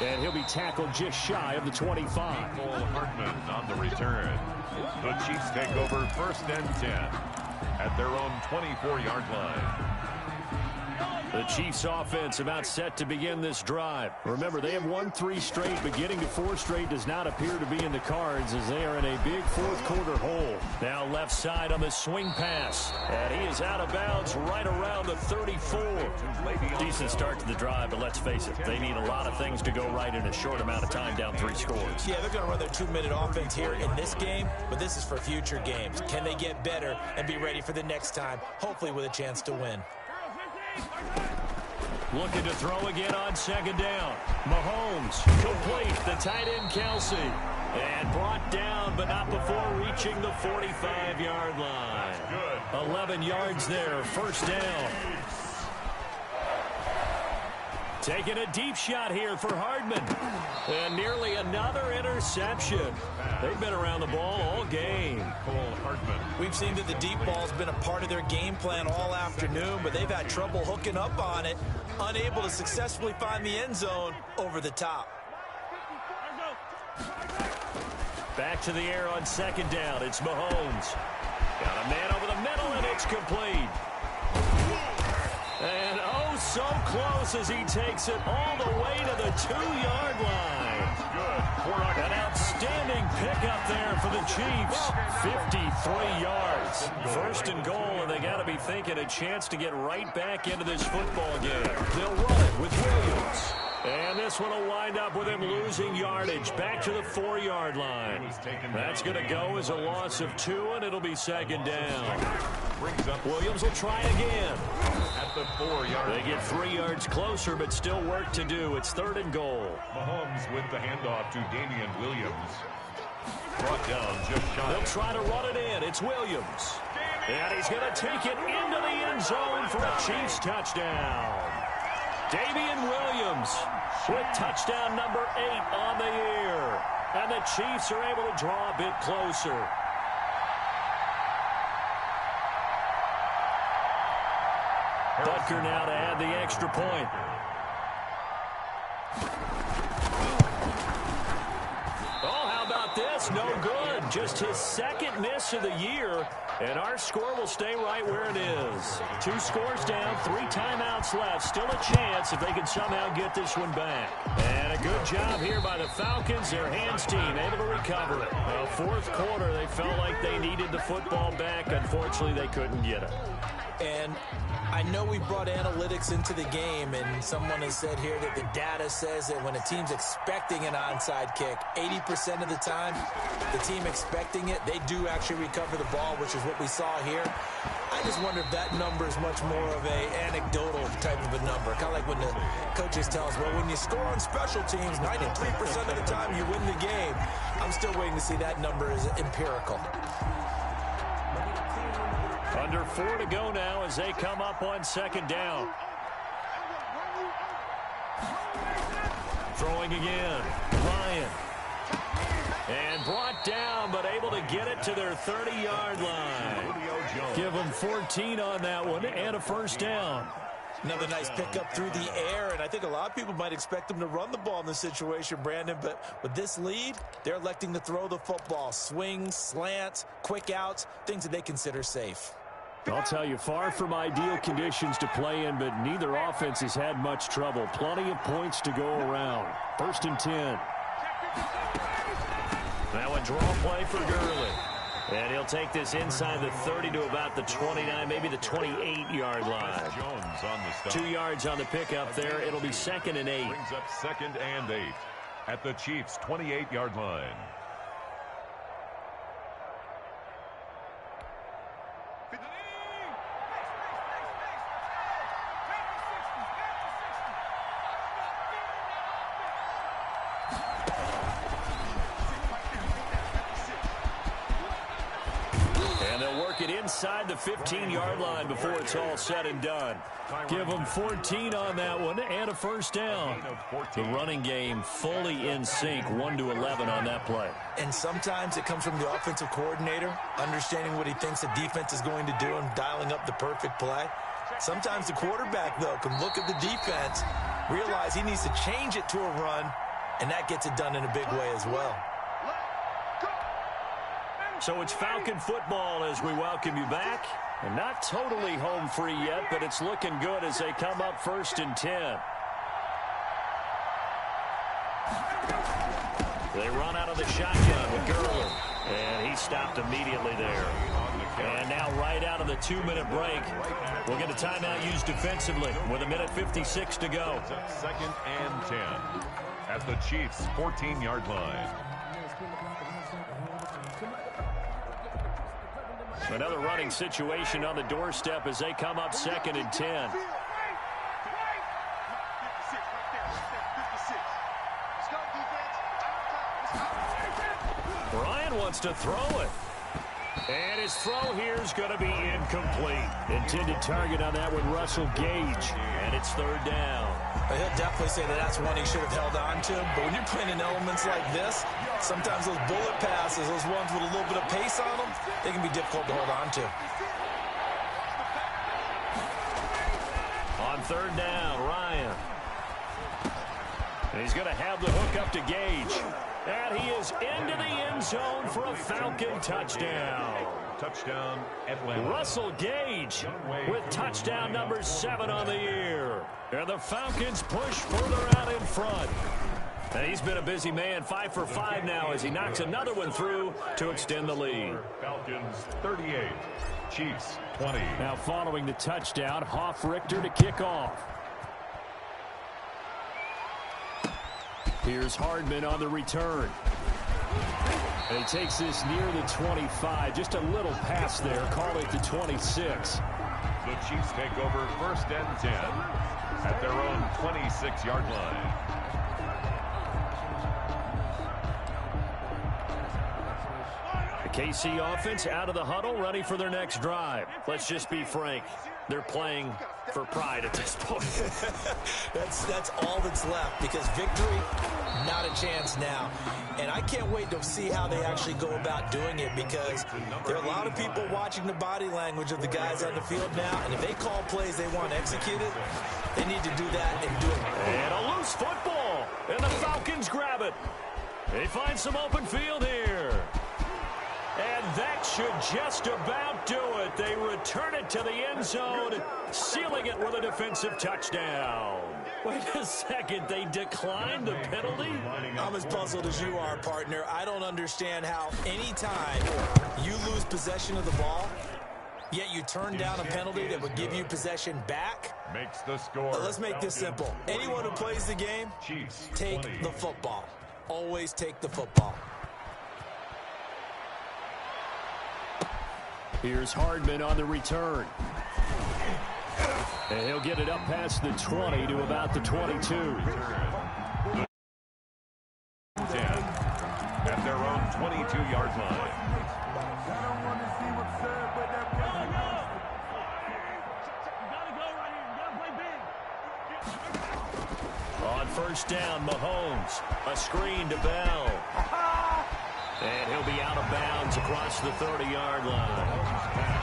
And he'll be tackled just shy of the 25. Hardman on the return. The Chiefs take over 1st and 10 at their own 24-yard line. The Chiefs offense about set to begin this drive. Remember, they have won 3 straight, but getting to 4 straight does not appear to be in the cards as they are in a big 4th quarter hole. Now left side on the swing pass. And he is out of bounds right around the 34. Decent start to the drive, but let's face it, they need a lot of things to go right in a short amount of time, down 3 scores. Yeah, they're going to run their 2-minute offense here in this game, but this is for future games. Can they get better and be ready for the next time, hopefully with a chance to win? Looking to throw again on 2nd down. Mahomes complete the tight end Kelce. And brought down, but not before reaching the 45-yard line. 11 yards there, 1st down. Taking a deep shot here for Hardman. And nearly another interception. They've been around the ball all game. Cole Hardman. We've seen that the deep ball's been a part of their game plan all afternoon, but they've had trouble hooking up on it, unable to successfully find the end zone over the top. Back to the air on second down. It's Mahomes. Got a man over the middle, and it's complete. And oh, so close as he takes it all the way to the 2-yard line. Good. An outstanding pickup there for the Chiefs. 53 yards. First and goal, and they got to be thinking a chance to get right back into this football game. They'll run it with Williams. And this one will wind up with him losing yardage back to the 4-yard line. That's going to go as a loss of 2, and it'll be second down. Williams will try again. At the 4-yard They get 3 yards closer, but still work to do. It's third and goal. Mahomes with the handoff to Damian Williams. Brought down just shy. They'll try to run it in. It's Williams. And he's going to take it into the end zone for a Chiefs touchdown. Damian Williams with touchdown number 8 on the year. And the Chiefs are able to draw a bit closer. Butker now to add the extra point. Oh, how about this? No good. Just his second miss of the year. And our score will stay right where it is. 2 scores down, 3 timeouts left. Still a chance if they can somehow get this one back. And a good job here by the Falcons. Their hands team able to recover it. Fourth quarter, they felt like they needed the football back. Unfortunately, they couldn't get it. And I know we brought analytics into the game, and someone has said here that the data says that when a team's expecting an onside kick, 80% of the time, the team expecting it, they do actually recover the ball, which is what we saw here. I just wonder if that number is much more of a anecdotal type of a number. Kind of like when the coaches tell us, well, when you score on special teams, 93% of the time you win the game. I'm still waiting to see that number is empirical. Under 4 to go now as they come up on second down. Throwing again. Ryan. And brought down, but able to get it to their 30-yard line. Give them 14 on that one and a first down. Another nice pickup through the air, and I think a lot of people might expect them to run the ball in this situation, Brandon, but with this lead, they're electing to throw the football. Swings, slants, quick outs, things that they consider safe. I'll tell you, far from ideal conditions to play in, but neither offense has had much trouble. Plenty of points to go around. First and 10. Now a draw play for Gurley. And he'll take this inside the 30 to about the 29, maybe the 28-yard line. Jones on the stop. 2 yards on the pickup there. It'll be second and 8. Brings up second and 8 at the Chiefs' 28-yard line. Inside the 15-yard line before it's all said and done. Give them 14 on that one and a first down. The running game fully in sync, 1-11 on that play. And sometimes it comes from the offensive coordinator, understanding what he thinks the defense is going to do and dialing up the perfect play. Sometimes the quarterback, though, can look at the defense, realize he needs to change it to a run, and that gets it done in a big way as well. So it's Falcon football as we welcome you back. And not totally home free yet, but it's looking good as they come up first and 10. They run out of the shotgun with Gurley. And he stopped immediately there. And now right out of the 2-minute break, we'll get a timeout used defensively with 1:56 to go. Second and 10 at the Chiefs' 14-yard line. Another running situation on the doorstep as they come up second and 10. Ryan wants to throw it. And his throw here is going to be incomplete. Intended target on that one, Russell Gage. And it's third down. He'll definitely say that that's one he should have held on to. But when you're playing in elements like this, sometimes those bullet passes, those ones with a little bit of pace on them, they can be difficult to hold on to. On third down, Ryan. And he's going to have the hook up to Gage. And he is into the end zone for a Falcon touchdown. Touchdown, Atlanta. Russell Gage with touchdown number 7 on the year. And the Falcons push further out in front. And he's been a busy man, 5 for 5 now as he knocks another one through to extend the lead. Falcons 38, Chiefs 20. Now following the touchdown, Hoff-Richter to kick off. Here's Hardman on the return. And he takes this near the 25. Just a little pass there. Call it the 26. The Chiefs take over 1st and 10 at their own 26-yard line. The KC offense out of the huddle, ready for their next drive. Let's just be frank. They're playing for pride at this point. That's all that's left, because victory, not a chance now. And I can't wait to see how they actually go about doing it, because there are a lot of people watching the body language of the guys on the field now, and if they call plays they want executed, they need to do that and do it. And a loose football, and the Falcons grab it. They find some open field here. And that should just about do it. They return it to the end zone, sealing it with a defensive touchdown. Wait a second, they declined the penalty? I'm as puzzled as you are, partner. I don't understand how any time you lose possession of the ball, yet you turn down a penalty that would give you possession back. Makes the score. But let's make this simple. Anyone who plays the game, Chiefs take 20. the football. Always take the football. Here's Hardman on the return. And he'll get it up past the 20 to about the 22. 10 at their own 22-yard line. On 1st down, Mahomes. A screen to Bell. And he'll be out of bounds across the 30-yard line.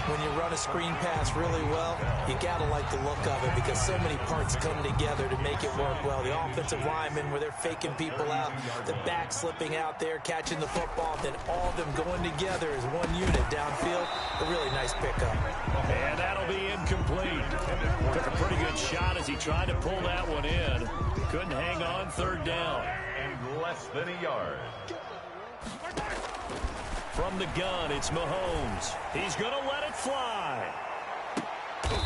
When you run a screen pass really well, you got to like the look of it, because so many parts come together to make it work well. The offensive linemen, where they're faking people out, the back slipping out there, catching the football, then all of them going together as one unit downfield. A really nice pickup. And that'll be incomplete. Took a pretty good shot as he tried to pull that one in. Couldn't hang on 3rd down. And less than a yard. From the gun, it's Mahomes. He's going to let it fly.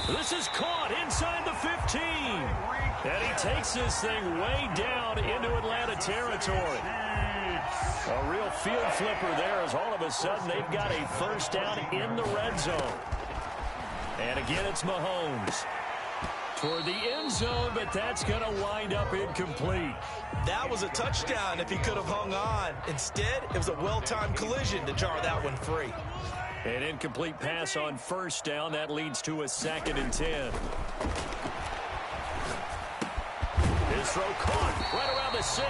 This is caught inside the 15. And he takes this thing way down into Atlanta territory. A real field flipper there, as all of a sudden they've got a 1st down in the red zone. And again, it's Mahomes toward the end zone, but that's going to wind up incomplete. That was a touchdown if he could have hung on. Instead, it was a well-timed collision to jar that one free. An incomplete pass on 1st down. That leads to a 2nd and 10. His throw caught right around the 6.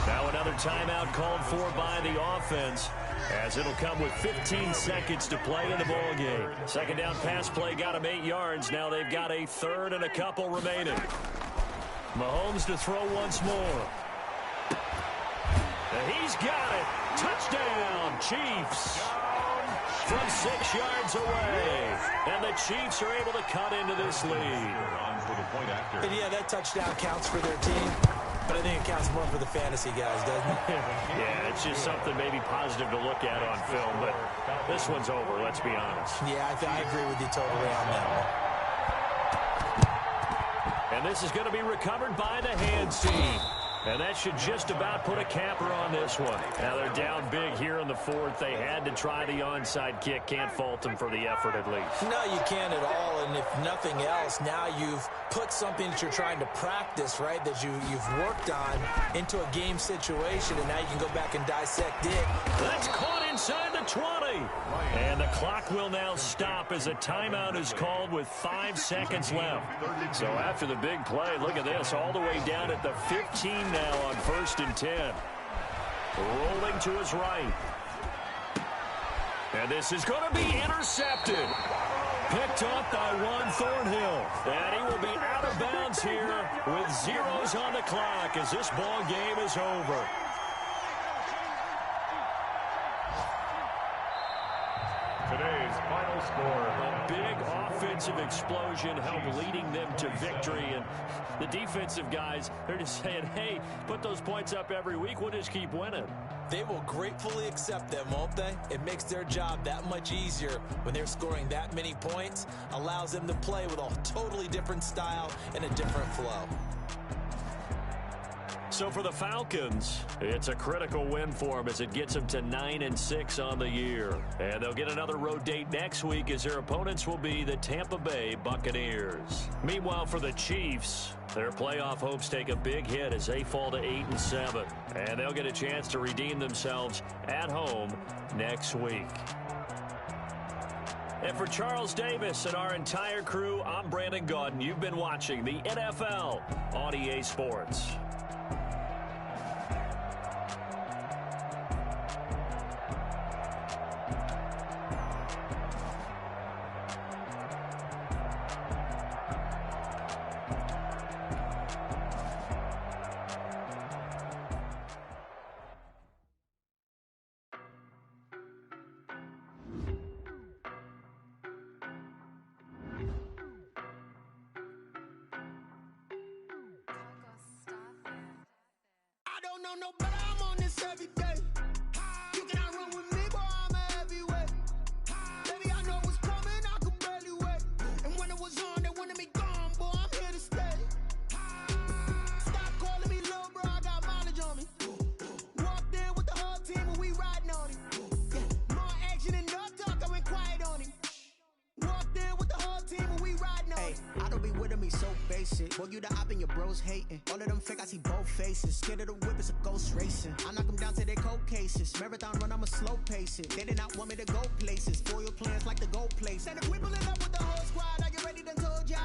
Now another timeout called for by the offense, as it'll come with 15 seconds to play in the ball game. 2nd down pass play got him 8 yards. Now they've got a 3rd and a couple remaining. Mahomes to throw once more. And he's got it. Touchdown, Chiefs. From 6 yards away. And the Chiefs are able to cut into this lead. And yeah, that touchdown counts for their team, but I think it counts more for the fantasy guys, doesn't it? Yeah, it's just something maybe positive to look at on film, but this one's over, let's be honest. Yeah, I agree with you totally on that one. And this is going to be recovered by the hands team. And that should just about put a capper on this one. Now they're down big here in the fourth. They had to try the onside kick. Can't fault them for the effort at least. No, you can't at all. And if nothing else, now you've put something that you're trying to practice, right, that you've worked on into a game situation, and now you can go back and dissect it. That's caught inside the 20. And the clock will now stop as a timeout is called with 5 seconds left. So after the big play, look at this, all the way down at the 15 now on 1st and 10. Rolling to his right. And this is going to be intercepted. Picked up by Juan Thornhill. And he will be out of bounds here with zeros on the clock as this ball game is over. Today's final score. A big offensive explosion helped leading them to victory. And the defensive guys, they're just saying, hey, put those points up every week. We'll just keep winning. They will gratefully accept them, won't they? It makes their job that much easier when they're scoring that many points. Allows them to play with a totally different style and a different flow. So for the Falcons, it's a critical win for them as it gets them to 9-6 on the year. And they'll get another road date next week as their opponents will be the Tampa Bay Buccaneers. Meanwhile, for the Chiefs, their playoff hopes take a big hit as they fall to 8-7. And they'll get a chance to redeem themselves at home next week. And for Charles Davis and our entire crew, I'm Brandon Gaudin. You've been watching the NFL on EA Sports. No, but I'm on this every day. You cannot run with me, boy, I'm a heavyweight. Baby, I know what's coming, I could barely wait. And when it was on, they wanted me gone, boy, I'm here to stay. Stop calling me little bro, I got mileage on me. Walked in with the whole team and we riding on him. Yeah, more action and no talk, I went quiet on him. Walked in with the whole team and we riding on him. I don't be with him, he's so basic. Boy, you the op and your bros hating. All of them fake, I see both faces. Scared of the whip, it's a ghost racing. I knock them down to their cold cases. Marathon run, I'ma slow pace it. They did not want me to go places. Foil plans like the gold place. And if we pulling up with the whole squad, I get ready to told ya.